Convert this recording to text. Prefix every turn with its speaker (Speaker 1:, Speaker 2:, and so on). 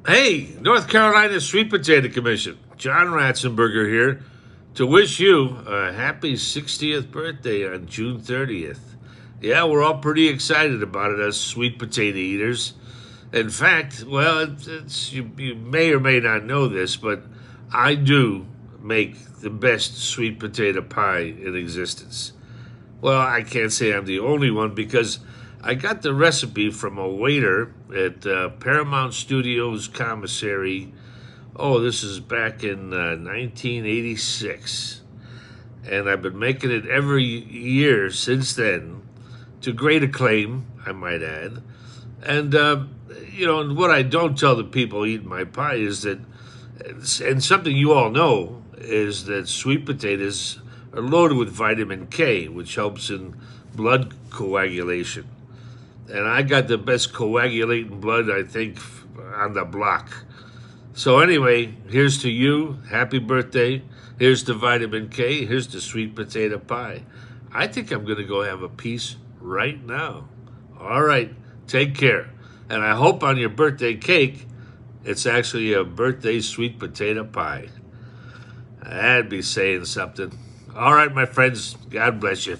Speaker 1: Hey, North Carolina Sweet Potato Commission. John Ratzenberger here to wish you a happy 60th birthday on June 30th. Yeah, we're all pretty excited about it as sweet potato eaters. In fact, well, you may or may not know this, but I do make the best sweet potato pie in existence. Well, I can't say I'm the only one because I got the recipe from a waiter at Paramount Studios commissary. Oh, this is back in 1986. And I've been making it every year since then, to great acclaim, I might add. And, and what I don't tell the people eating my pie is that, and something you all know, is that sweet potatoes are loaded with vitamin K, which helps in blood coagulation. And I got the best coagulating blood, I think, on the block. So anyway, here's to you. Happy birthday. Here's the vitamin K. Here's the sweet potato pie. I think I'm going to go have a piece right now. All right. Take care. And I hope on your birthday cake, it's actually a birthday sweet potato pie. That'd be saying something. All right, my friends. God bless you.